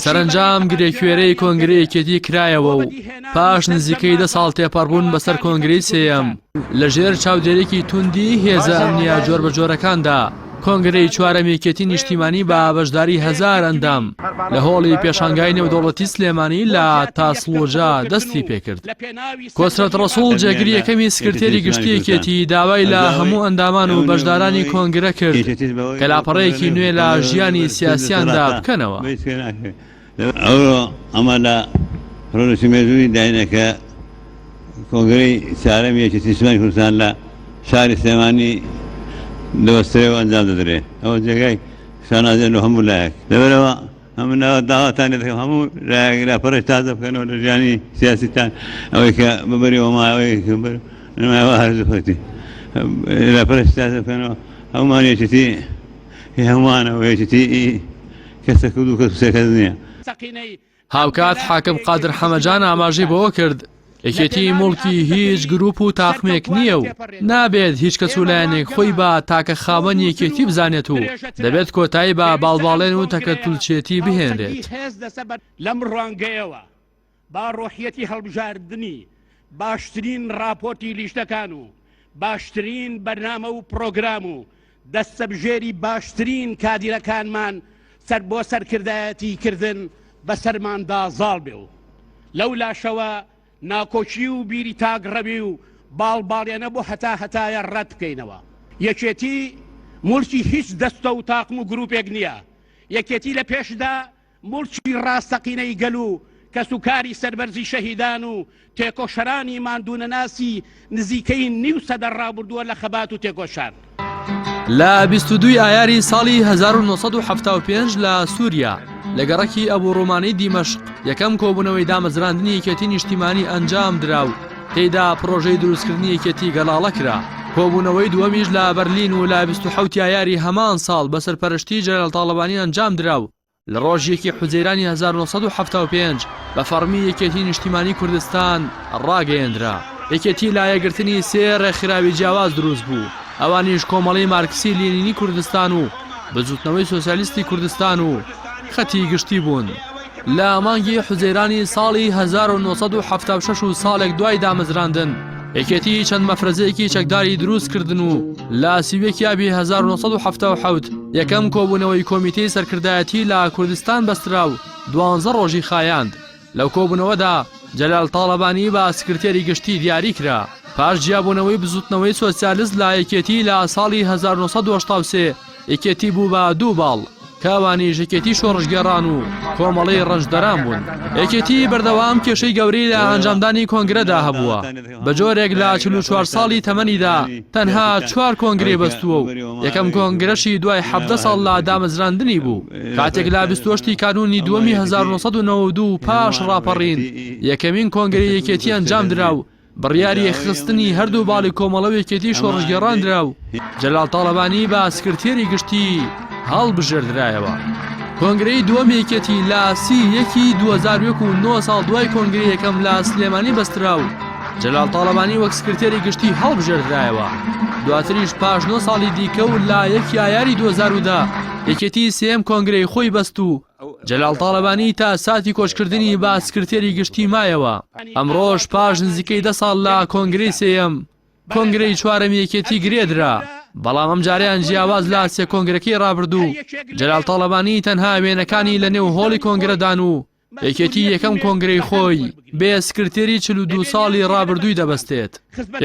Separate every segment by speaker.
Speaker 1: سەرنجام گرێکوێرەی کۆنگرەیەکێتی کرایەوە و پاش نزیکەی 10 ساڵ تێپەڕبوون بەسەر کۆنگرەی سێیەم لەژێر چاودێرێکی توندی هێزە ئەمنیە جۆر بە جۆرەکاندا کۆنگرەی چوارەمێکێتی نیشتیمانی بە بەشداری 1000 ئەندام لە هۆڵی پێشانگای نێودەوڵەتی سلێمانی لە تاسڵۆجا دەستی پێکرد. کۆسرەت ڕەسوڵ جێگری یەکەمی سکرتێری گشتیەکێتی داوای لە هەموو ئەندامان و بەشدارانی کۆنگرە کرد کە لاپەڕەیەکی نوێ لە ژیانی سیاسیاندا بکەنەوە.
Speaker 2: ئەمە لە ڕۆژی مێژووی داینەکە کۆنگرەی چارەمی یەکێتی سلێمانی کوردستان لە شاری سلێمانی دەوەستەوە ئەنجام دەدرێت. ئەوە جێگای شانازێن و هەموو لایەک لەبەرەوە ئەمنەوە داواتان دەکەم هەموو لایەک لاپەڕەی تازە بکەنەوە لە ژیانی سیاسیتان ئەوەی کە ببەریەوە ماوەیە نمایەوە هەرزەفەتی لاپەڕی تازە بکەنەوە هەمومان یەکێتی هەمومانەوە یەکێتی کەسە کەوت و کەسێکەس نییە.
Speaker 1: هاوکات حاکم قادر حەمەجان ئاماژەی بەوە کرد یەکێتی موڵکی هیچ گروپ و تاقمێک نییە و نابێت هیچ کەس و لایەنێک خۆی بە تاکە خاوەن یەکێتی بزانێت و دەبێت کۆتایی بە باڵباڵێن و تەکەتولچێتی بهێنرێت.
Speaker 3: لەم ڕوانگەیەوە با ڕۆحیەتی هەڵبژاردننی باشترین راپۆرتی لیشتەکان و باشترین بەرنامە و پرۆگرام و دەستەبژێری باشترین کادیرەکانمان سەر بۆ سەرکردایەتی کردن بەسەرماندا زاڵ بێ و لەو لاشەوە ناکۆچی و بیری تاگڕەبی و باڵباڵیانە بۆ هەتایە ڕەت بکەینەوە. یەکێتی موڵکی هیچ دەستە و تاقم و گروپێک نییە. یەکێتی لە پێشدا موڵکی ڕاستەقینەی گەل و کەسوکاری سەربەرزی شەهیدان و تێکۆشەرانی ماندوونەناسی نزیکەی 9 سەدە ڕابردووە لە خەبات و تێکۆشان.
Speaker 1: لە 22 ئایاری ساڵی 1975 لە سووریا لە گەڕەکی ئەبوو ڕۆمانەی دیمەشق یەکەم کۆبوونەوەی دامەزراندنی یەکێتی نیشتیمانی ئەنجام درا و تێیدا پرۆژەی دروستکردنی یەکێتی گەڵاڵە کرا. کۆبوونەوەی دووەمیش لە بەرلین و لە 27 ئایاری هەمان ساڵ بەسەرپەرشتی جەنەرال تاڵەبانی ئەنجام درا و لە ڕۆژێکی حوزەیرانی 1975 بە فەرمی یەکێتی نیشتیمانی کوردستان ڕاگەیەندرا. یەکێتی لایەگرتنی سێ ڕێکخراوی جیاواز دروست بوو، ئەوانیش کۆمەڵی مارکسی لێنینی کوردستان و بەجووتنەوەی سۆسیالیستی کوردستان و خەتی گشتی بوون. لە مانگی حوزەیرانی ساڵی 1976 و ساڵێک دوای دامەزراندن یەکێتی چەند مەفرەزەیەکی چەکداری دروست کردن و لە سیوێکی ئابی 1977 یەکەم کۆبوونەوەی کۆمیتەی سەرکردایەتی لە کوردستان بەسترا و 12 ڕۆژی خایاند. لەو کۆبوونەوەدا جەلال تاڵەبانی بە سکرتێری گشتی دیاری کرا. پاش جیابوونەوەی بزوتنەوەی سۆسیالیست لە یەکێتی لە ساڵی 1983 یەکێتی بوو بە 2 باڵ کاوانی یەکێتی شۆڕژگەڕان و کۆمەڵەی ڕەنجدەران بوون. یەکێتی بەردەوام کێشەی گەورەی لە ئەنجامدانی کۆنگرەدا هەبووە. بە جۆرێک لە 44 ساڵی تەمەنیدا تەنها 4 کۆنگرێ بەستووە و یەکەم کۆنگرەشی دوای 17 ساڵ لە دامەزراندنی بوو. کاتێک لە 28 کانونی دووەمی 1992 پاش ڕاپەڕین یەکەمین کۆنگرەی یەکێتی ئەنجام درا و بڕیاری خستنی هەردوو باڵی کۆمەڵە یەکێتی شۆڕژگەڕان درا و جەلال تاڵەبانی بە سکرتێری گشتی هەڵبژێردرایەوە. کۆنگرەی دووەم یەکێتی لە 31 2001 و 9 ساڵ دوای کۆنگرەی یەکەم لە سلێمانی بەسترا و جەلال تاڵەبانی وەک سکرتێری گشتی هەڵبژێردرایەوە. دواتریش پاش 9 ساڵی دیکە و لە 1 ئایاری 2010 یەکێتی سێم کۆنگرەی خۆی بەست و جەلال تاڵەبانی تا ساتی کۆچکردنی با سکرتێری گشتی مایەوە. ئەمڕۆژ پاش نزیکەی 10 ساڵ لە کۆنگرەی سێیەم کۆنگرەی چوارەم یەکێتی گرێدرا، بەڵام ئەم جاریان جیاواز لە سێ کۆنگرەکەی ڕابردوو جەلال تاڵەبانی تەنها وێنەکانی لە نێو هۆڵی کۆنگرەدان و یەکێتی یەکەم کۆنگرەی خۆی بێ سکرتێری 42 ساڵی ڕابردووی دەبەستێت.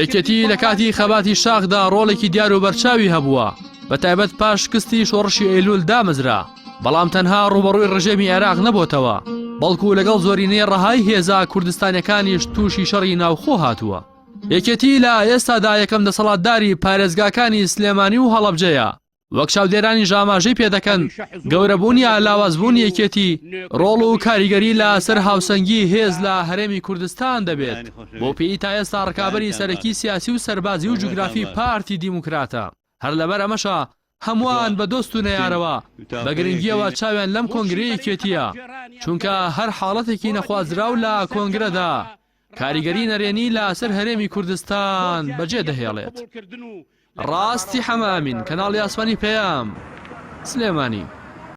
Speaker 1: یەکێتی لە کاتی خەباتی شاخدا ڕۆڵێکی دیار و بەرچاوی هەبووە، بە تایبەت پاش کستی شۆڕشی ئەیلول دامەزرا، بەڵام تەنها ڕوبەڕووی ڕژێمی عێراق نەبووتەوە، بەڵکو لەگەڵ زۆرینەی ڕەهای هێزا کوردستانەکانیش تووشی شەڕی ناوخۆ هاتووە. یەکێتی لە ئێستادا یەکەم دەسەڵاتداری پارێزگاکانی سلێمانی و هەڵەبجەیە. وەک چاودێرانی ژاماژەی پێدەکەن گەورەبوونی لاوازبوون یەکێتی ڕۆڵ و کاریگەری لە سەر هاوسەنگی هێز لە هەرێمی کوردستان دەبێت. بۆ پێی تا ئێستا ڕکابەری سەرەکی سیاسی و سەربازی و جوگرافی پارتی دیموکراتە. هەر لەبەر ئەمەشە هەمووان بە دۆست و نەیارەوە بە گرنگیەوە چاویان لەم کۆنگرەی یەکێتیە، چونکە هەر حاڵەتێکی نەخوازراو لە کۆنگرەدا کاریگەری نەرێنی لە سەر هەرێمی کوردستان بەجێ دەهێڵێت. ڕاستی حەمامین، کەناڵی ئاسمانی پێام، سلێمانی.